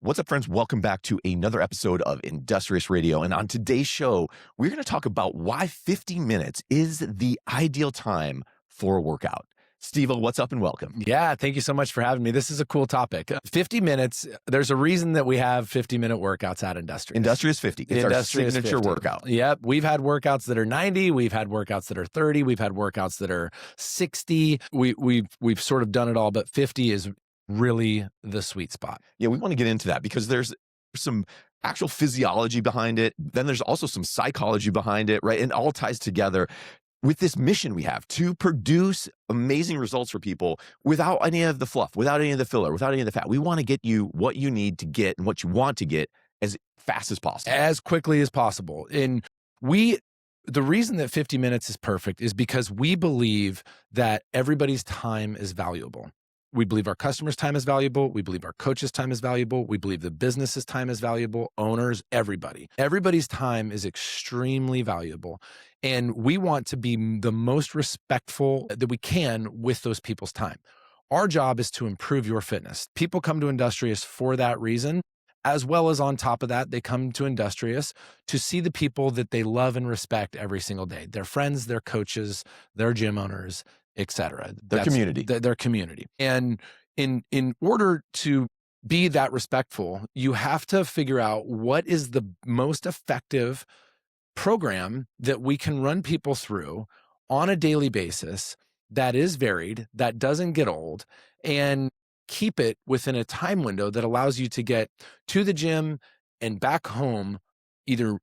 What's up, friends? Welcome back to another episode of Industrious Radio. And on today's show, we're going to talk about why 50 minutes is the ideal time for a workout. Steve-O, what's up and welcome. Yeah, thank you so much for having me. This is a cool topic. 50 minutes, there's a reason that we have 50-minute workouts at Industrious. Industrious 50. It's Industrious our signature 50. workout. Yep. We've had workouts that are 90. We've had workouts that are 30. We've had workouts that are 60. We've sort of done it all, but 50 is really the sweet spot. Yeah, we want to get into that because there's some actual physiology behind it. Then there's also some psychology behind it, right? And it all ties together with this mission we have to produce amazing results for people without any of the fluff, without any of the filler, without any of the fat. We want to get you what you need to get and what you want to get as fast as possible. As quickly as possible. And the reason that 50 minutes is perfect is because we believe that everybody's time is valuable. We believe our customers' time is valuable. We believe our coaches' time is valuable. We believe the business's time is valuable. Owners, everybody. Everybody's time is extremely valuable. And we want to be the most respectful that we can with those people's time. Our job is to improve your fitness. People come to Industrious for that reason, as well as on top of that, they come to Industrious to see the people that they love and respect every single day. Their friends, their coaches, their gym owners, etc. Their community. Their community. And in order to be that respectful, you have to figure out what is the most effective program that we can run people through on a daily basis that is varied, that doesn't get old, and keep it within a time window that allows you to get to the gym and back home either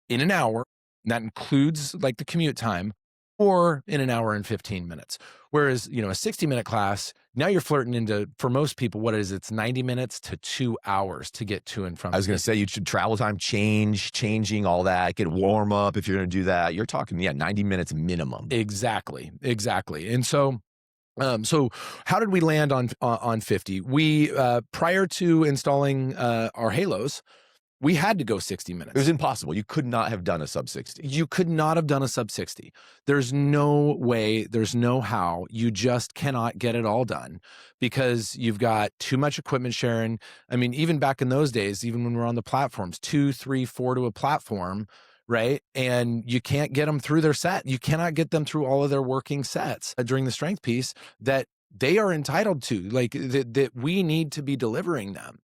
in an hour, that includes like the commute time, or in an hour and 15 minutes. Whereas, a 60-minute class, now you're flirting into, for most people, what is it? It's 90 minutes to 2 hours to get to and from. I was going to say you should travel time, changing all that, get warm up if you're going to do that. You're talking, 90 minutes minimum. Exactly. And so how did we land on 50? We, prior to installing our halos, we had to go 60 minutes. It was impossible. You could not have done a sub 60. You could not have done a sub 60. There's no way, there's no how. You just cannot get it all done because you've got too much equipment sharing. I mean, even back in those days, even when we're on the platforms, 2, 3, 4 to a platform, right? And you can't get them through their set. You cannot get them through all of their working sets during the strength piece that they are entitled to, like that we need to be delivering them.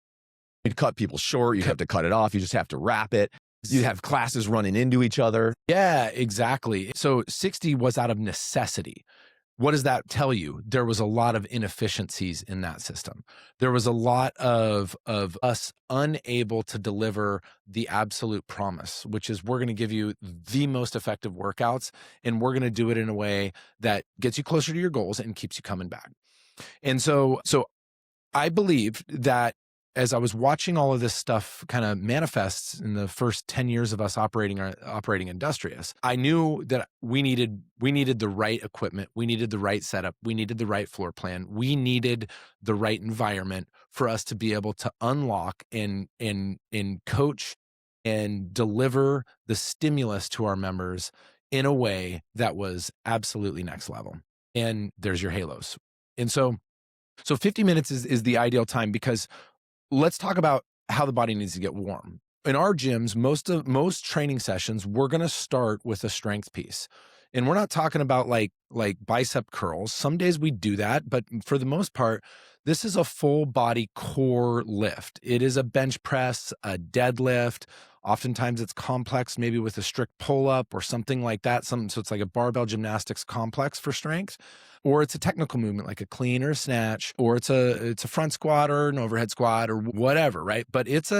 You'd cut people short. You have to cut it off. You just have to wrap it. You have classes running into each other. Yeah, exactly. So 60 was out of necessity. What does that tell you? There was a lot of inefficiencies in that system. There was a lot of us unable to deliver the absolute promise, which is we're going to give you the most effective workouts, and we're going to do it in a way that gets you closer to your goals and keeps you coming back. And so I believe that as I was watching all of this stuff kind of manifest in the first 10 years of us operating Industrious, I knew that we needed the right equipment. We needed the right setup. We needed the right floor plan. We needed the right environment for us to be able to unlock and coach and deliver the stimulus to our members in a way that was absolutely next level. And there's your halos. And so 50 minutes is the ideal time because let's talk about how the body needs to get warm. In our gyms, most training sessions, we're going to start with a strength piece. And we're not talking about like bicep curls. Some days we do that, but for the most part, this is a full body core lift. It is a bench press, a deadlift. Oftentimes it's complex, maybe with a strict pull-up or something like that. So it's like a barbell gymnastics complex for strength. Or it's a technical movement like a clean or a snatch, or it's a front squat or an overhead squat or whatever, right? But it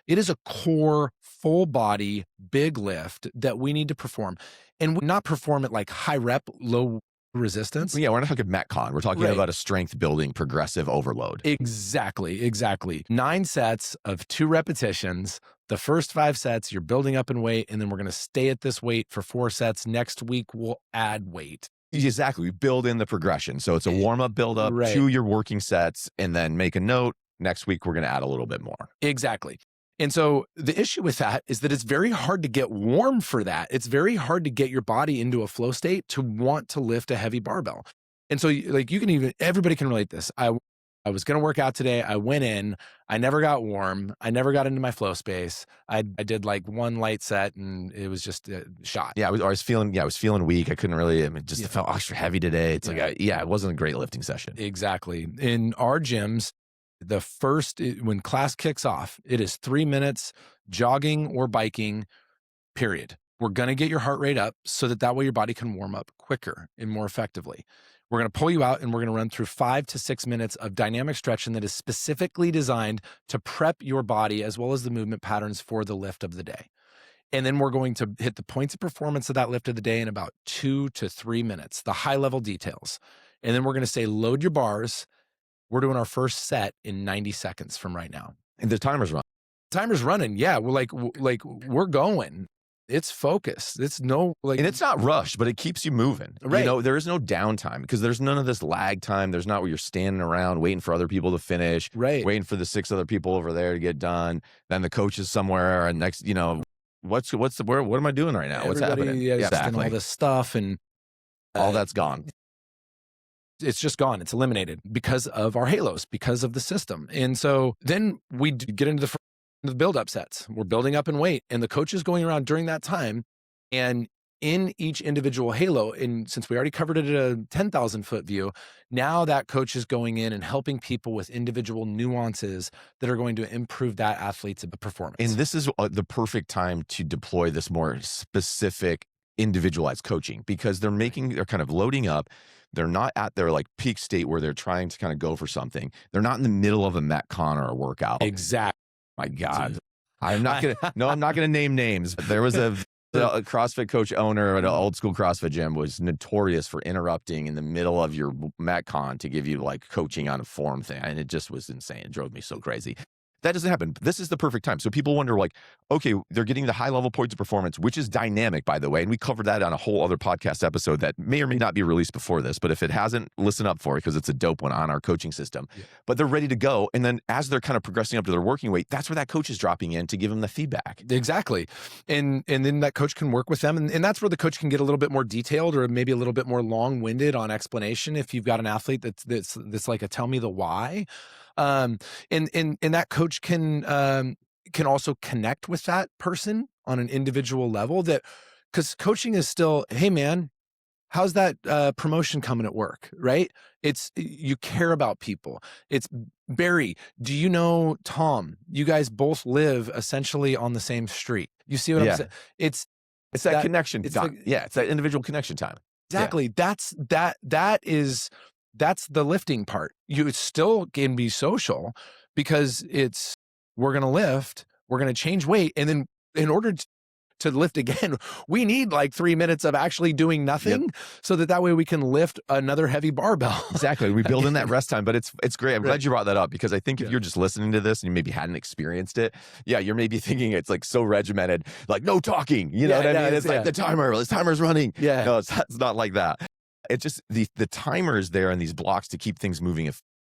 is a core, full body, big lift that we need to perform. And not perform at like high rep, low resistance. Yeah, we're not talking Metcon. We're talking about a strength building progressive overload. Exactly. 9 sets of 2 repetitions. The first 5 sets, you're building up in weight, and then we're going to stay at this weight for 4 sets. Next week, we'll add weight. Exactly. We build in the progression. So it's a warm-up, build-up to your working sets, and then make a note. Next week, we're going to add a little bit more. Exactly. And so the issue with that is that it's very hard to get warm for that. It's very hard to get your body into a flow state to want to lift a heavy barbell. And so like everybody can relate this. I was going to work out today. I went in, I never got warm. I never got into my flow space. I did like one light set and it was just a shot. Yeah, I was feeling weak. I couldn't really, I mean, just felt extra heavy today. It's Yeah. like, it wasn't a great lifting session. Exactly. In our gyms, when class kicks off, it is 3 minutes jogging or biking, period. We're going to get your heart rate up so that way your body can warm up quicker and more effectively. We're going to pull you out and we're going to run through 5 to 6 minutes of dynamic stretching that is specifically designed to prep your body as well as the movement patterns for the lift of the day. And then we're going to hit the points of performance of that lift of the day in about 2 to 3 minutes, the high level details. And then we're going to say, load your bars. We're doing our first set in 90 seconds from right now. And the timer's run. Timer's running. Yeah. We're we're going. It's focused. It's and it's not rushed, but it keeps you moving. Right. There is no downtime because there's none of this lag time. There's not where you're standing around waiting for other people to finish, right, waiting for the 6 other people over there to get done. Then the coach is somewhere and next, what am I doing right now? What's happening? Yeah, exactly. All this stuff and all that's gone. It's just gone. It's eliminated because of our halos, because of the system. And so then we get into the build-up sets. We're building up in weight, and the coach is going around during that time. And in each individual halo, and since we already covered it at a 10,000 foot view, now that coach is going in and helping people with individual nuances that are going to improve that athlete's performance. And this is the perfect time to deploy this more specific individualized coaching because they're kind of loading up. They're not at their like peak state where they're trying to kind of go for something. They're not in the middle of a Metcon or a workout. Exactly. My God. I'm not gonna name names, but there was a CrossFit coach owner at an old school CrossFit gym was notorious for interrupting in the middle of your Metcon to give you like coaching on a form thing. And it just was insane. It drove me so crazy. That doesn't happen. This is the perfect time. So people wonder like, okay, they're getting the high level points of performance, which is dynamic, by the way. And we covered that on a whole other podcast episode that may or may not be released before this. But if it hasn't, listen up for it because it's a dope one on our coaching system. Yeah. But they're ready to go. And then as they're kind of progressing up to their working weight, that's where that coach is dropping in to give them the feedback. Exactly. And then that coach can work with them. And that's where the coach can get a little bit more detailed or maybe a little bit more long-winded on explanation. If you've got an athlete that's like a tell me the why. And that coach can also connect with that person on an individual level because coaching is still, hey man, how's that promotion coming at work, right? You care about people. It's Barry, do you know Tom? You guys both live essentially on the same street. You see what I'm saying? It's that connection time. It's that individual connection time. Exactly. Yeah. That's the lifting part. You still can be social because we're going to lift, we're going to change weight. And then in order to lift again, we need like 3 minutes of actually doing nothing so that way we can lift another heavy barbell. Exactly. We build in that rest time, but it's great. I'm glad you brought that up because I think if you're just listening to this and you maybe hadn't experienced it, you're maybe thinking it's like so regimented, like no talking, you know what I mean? It's like the timer's running. Yeah. No, it's not like that. It's just the timer is there and these blocks to keep things moving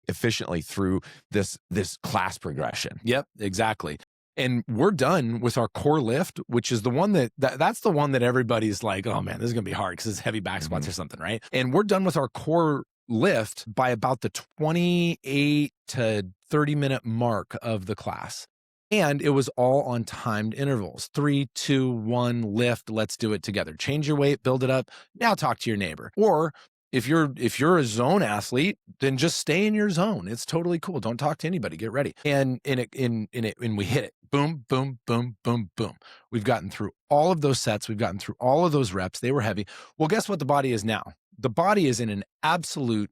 efficiently through this class progression. Yep, exactly. And we're done with our core lift, which is the one that's the one that everybody's like, oh man, this is going to be hard because it's heavy back squats or something, right? And we're done with our core lift by about the 28 to 30 minute mark of the class. And it was all on timed intervals. 3, 2, 1, lift. Let's do it together. Change your weight, build it up. Now talk to your neighbor. Or if you're a zone athlete, then just stay in your zone. It's totally cool. Don't talk to anybody. Get ready. And we hit it. Boom, boom, boom, boom, boom. We've gotten through all of those sets. We've gotten through all of those reps. They were heavy. Well, guess what the body is now? The body is in an absolute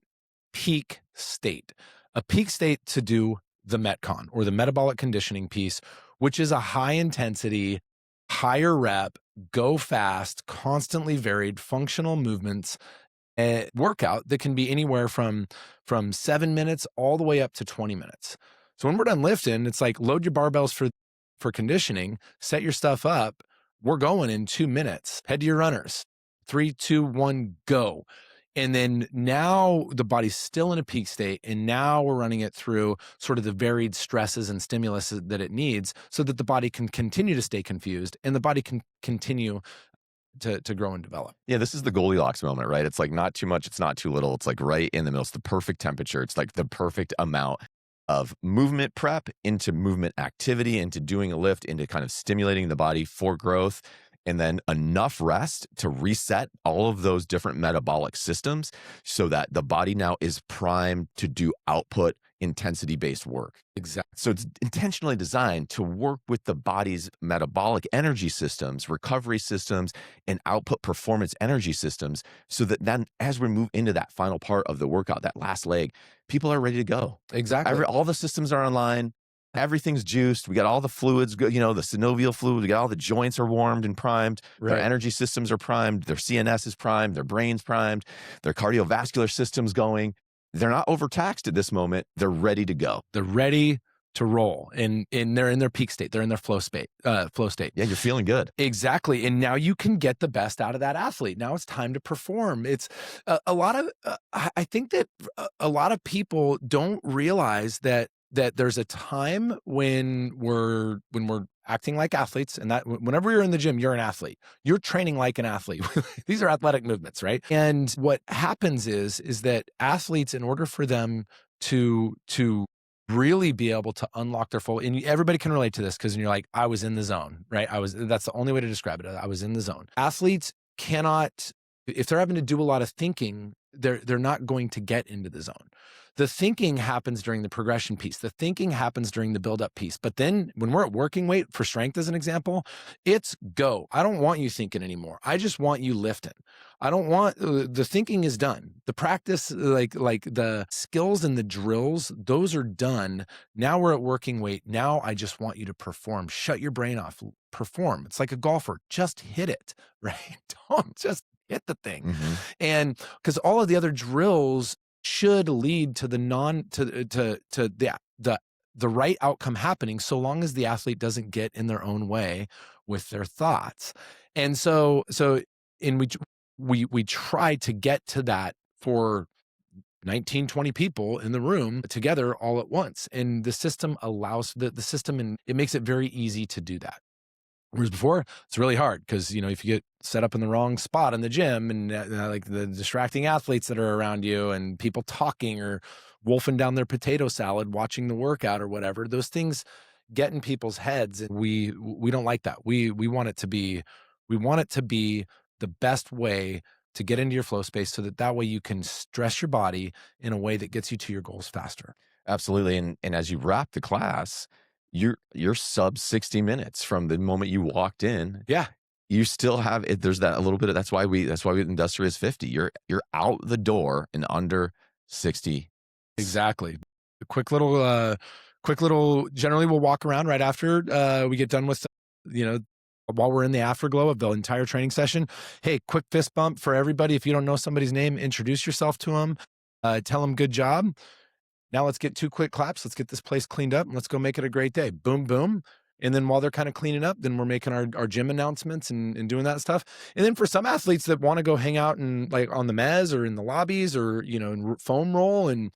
peak state. A peak state to do the Metcon or the metabolic conditioning piece, which is a high intensity, higher rep, go fast, constantly varied functional movements workout that can be anywhere from 7 minutes all the way up to 20 minutes. So when we're done lifting, it's like load your barbells for conditioning, set your stuff up. We're going in 2 minutes. Head to your runners. 3, 2, 1, go. And then now the body's still in a peak state. And now we're running it through sort of the varied stresses and stimulus that it needs so that the body can continue to stay confused and the body can continue to grow and develop. Yeah, this is the Goldilocks moment, right? It's like not too much, it's not too little. It's like right in the middle. It's the perfect temperature. It's like the perfect amount of movement prep into movement activity, into doing a lift, into kind of stimulating the body for growth, and then enough rest to reset all of those different metabolic systems so that the body now is primed to do output intensity based work. Exactly. So it's intentionally designed to work with the body's metabolic energy systems, recovery systems, and output performance energy systems so that then as we move into that final part of the workout, that last leg, people are ready to go. Exactly. All the systems are online. Everything's juiced. We got all the fluids, the synovial fluid. We got all the joints are warmed and primed. Their Right. energy systems are primed. Their CNS is primed. Their brain's primed. Their cardiovascular system's going. They're not overtaxed at this moment. They're ready to go. They're ready to roll, and they're in their peak state. They're in their flow state. Yeah, you're feeling good. Exactly. And now you can get the best out of that athlete. Now it's time to perform. It's a lot of, I think that a lot of people don't realize that there's a time when we're acting like athletes, and that whenever you're in the gym, you're an athlete. You're training like an athlete. These are athletic movements, right? And what happens is that athletes, in order for them to really be able to unlock their full, and everybody can relate to this because you're like, I was in the zone, right? That's the only way to describe it. I was in the zone. Athletes cannot, if they're having to do a lot of thinking, they're not going to get into the zone. The thinking happens during the progression piece. The thinking happens during the build-up piece. But then when we're at working weight, for strength as an example, it's go. I don't want you thinking anymore. I just want you lifting. I don't want, the thinking is done. The practice, like the skills and the drills, those are done. Now we're at working weight. Now I just want you to perform. Shut your brain off. Perform. It's like a golfer. Just hit it, right? Don't just hit the thing. Mm-hmm. And because all of the other drills should lead to the right outcome happening, so long as the athlete doesn't get in their own way with their thoughts. And so we try to get to that for 19, 20 people in the room together all at once. And the system allows the system, and it makes it very easy to do that. Whereas before, it's really hard because, if you get set up in the wrong spot in the gym and like the distracting athletes that are around you and people talking or wolfing down their potato salad, watching the workout or whatever, those things get in people's heads. And we don't like that. We want it to be the best way to get into your flow space so that way you can stress your body in a way that gets you to your goals faster. Absolutely. And as you wrap the class, you're sub 60 minutes from the moment you walked in. Yeah. You still have it. There's that a little bit of, that's why we Industrious 50. You're out the door in under 60. Exactly. A quick little, generally we'll walk around right after we get done with, while we're in the afterglow of the entire training session. Hey, quick fist bump for everybody. If you don't know somebody's name, introduce yourself to them, tell them good job. Now let's get 2 quick claps. Let's get this place cleaned up and let's go make it a great day. Boom, boom. And then while they're kind of cleaning up, then we're making our gym announcements and doing that stuff. And then for some athletes that want to go hang out and like on the mez or in the lobbies or, in foam roll and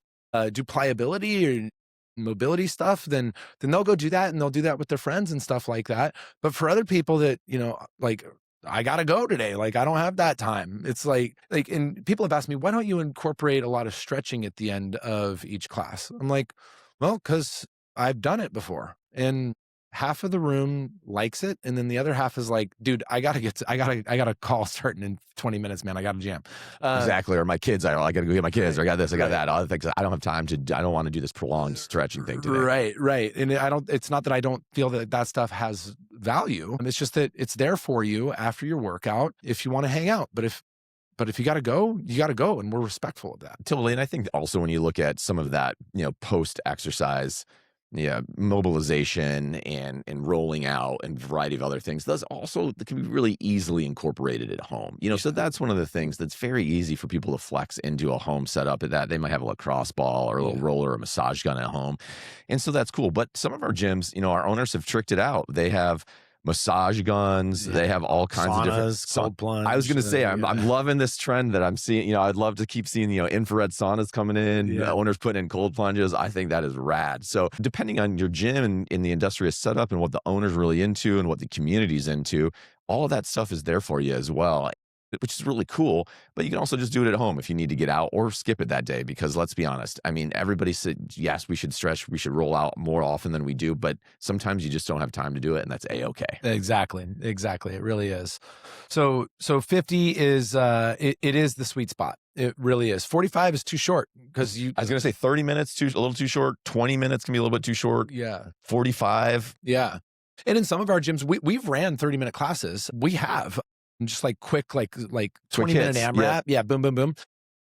do pliability or mobility stuff, then they'll go do that, and they'll do that with their friends and stuff like that. But for other people that, like, I gotta go today, like I don't have that time. It's like, and people have asked me, why don't you incorporate a lot of stretching at the end of each class? I'm like, well, because I've done it before, and half of the room likes it, and then the other half is like, dude, I got a call starting in 20 minutes, man. I got a jam. Exactly. Or my kids, I got to go get my kids, or I got this, I got Right. that. Other things, I don't have time to, I don't want to do this prolonged stretching thing today. Right. And it's not that I don't feel that stuff has value. It's just that it's there for you after your workout if you want to hang out. But if you got to go, you got to go, and we're respectful of that. Totally. And I think also when you look at some of that, post exercise, mobilization and rolling out and variety of other things, those also that can be really easily incorporated at home. So that's one of the things that's very easy for people to flex into a home setup. That they might have a lacrosse ball or a little roller or a massage gun at home, and so that's cool. But some of our gyms, our owners have tricked it out. They have massage guns. They have all kinds of different cold plunge. I was going to say, I'm loving this trend that I'm seeing. I'd love to keep seeing, infrared saunas coming in, owners putting in cold plunges. I think that is rad. So depending on your gym and in the Industrious setup and what the owner's really into and what the community's into, all of that stuff is there for you as well, which is really cool. But you can also just do it at home if you need to get out, or skip it that day, because let's be honest. I mean, everybody said, yes, we should stretch, we should roll out more often than we do, but sometimes you just don't have time to do it, and that's A-okay. Exactly. It really is. So 50 is, it is the sweet spot. It really is. 45 is too short because I was going to say 30 minutes, a little too short. 20 minutes can be a little bit too short. Yeah. 45. Yeah. And in some of our gyms, we've ran 30-minute classes. We have just like quick, like 20-minute AMRAP. Yeah. Boom, boom, boom.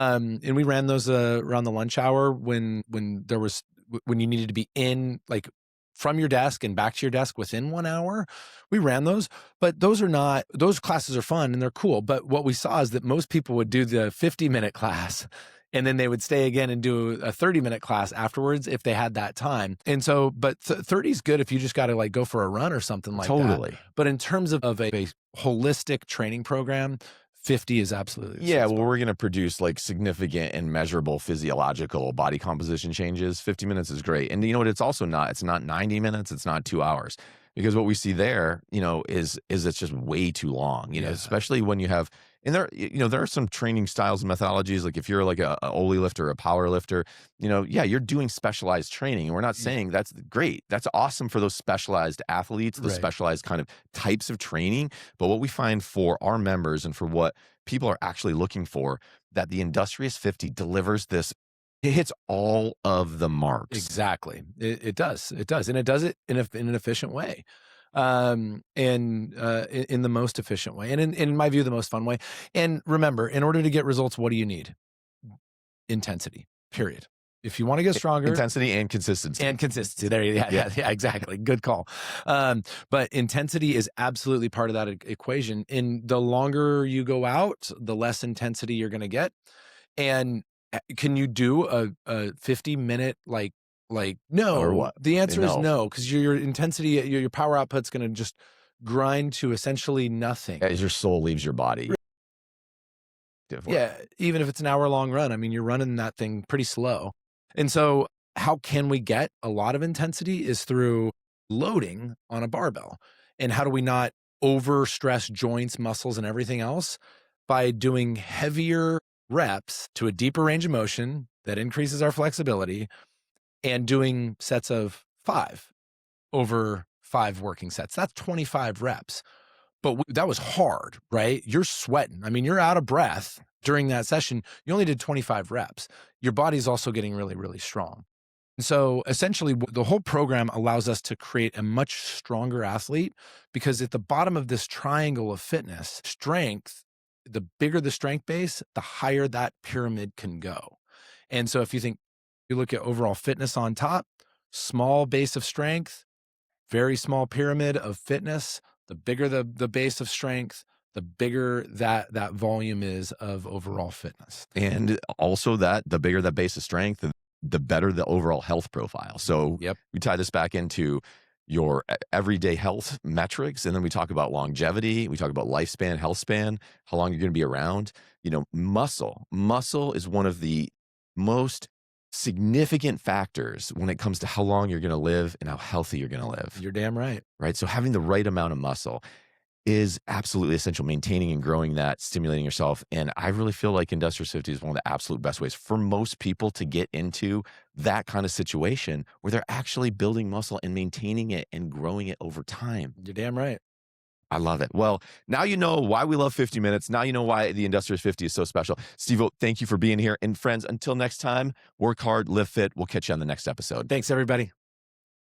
And we ran those around the lunch hour when you needed to be in, like, from your desk and back to your desk within 1 hour. We ran those, but those classes are fun and they're cool. But what we saw is that most people would do the 50-minute class, and then they would stay again and do a 30-minute class afterwards if they had that time. And so, but 30 is good if you just got to like go for a run or something like that. Totally. But in terms of a holistic training program, 50 is absolutely. Yeah, well, we're going to produce like significant and measurable physiological body composition changes. 50 minutes is great. And you know what? It's also not, it's not 90 minutes. It's not 2 hours, because what we see there, is it's just way too long, especially when you have, and there are some training styles and methodologies. Like if you're like a Oli lifter, a power lifter, you're doing specialized training. And we're not saying that's great. That's awesome for those specialized athletes, the specialized kind of types of training. But what we find for our members and for what people are actually looking for, that the Industrious 50 delivers this. It hits all of the marks. Exactly. It does. And it does it in an efficient way. And in the most efficient way. And in my view, the most fun way. And remember, in order to get results, what do you need? Intensity, period. If you want to get stronger, intensity and consistency. There you go. Yeah, exactly. Good call. But intensity is absolutely part of that equation. And the longer you go out, the less intensity you're going to get. And can you do a 50-minute no? Or what? The answer is no, because your intensity, your power output's going to just grind to essentially nothing as your soul leaves your body. Yeah, even if it's an hour-long run, I mean, you're running that thing pretty slow. And so how can we get a lot of intensity is through loading on a barbell. And how do we not overstress joints, muscles, and everything else? By doing heavier reps to a deeper range of motion that increases our flexibility, and doing sets of 5 over 5 working sets. That's 25 reps. But that was hard, right? You're sweating. I mean, you're out of breath during that session. You only did 25 reps. Your body's also getting really, really strong. And so essentially the whole program allows us to create a much stronger athlete, because at the bottom of this triangle of fitness, strength, the bigger the strength base, the higher that pyramid can go. And so if you look at overall fitness on top, small base of strength, very small pyramid of fitness. The bigger the base of strength, the bigger that volume is of overall fitness. And also the bigger that base of strength, the better the overall health profile. So we tie this back into your everyday health metrics. And then we talk about longevity. We talk about lifespan, health span, how long you're going to be around. Muscle is one of the most significant factors when it comes to how long you're going to live and how healthy you're going to live. You're damn right. Right. So having the right amount of muscle is absolutely essential. Maintaining and growing that, stimulating yourself. And I really feel like Industrious 50 is one of the absolute best ways for most people to get into that kind of situation where they're actually building muscle and maintaining it and growing it over time. You're damn right. I love it. Well, now you know why we love 50 minutes. Now you know why the Industrious 50 is so special. Steve-O, thank you for being here. And friends, until next time, work hard, live fit. We'll catch you on the next episode. Thanks, everybody.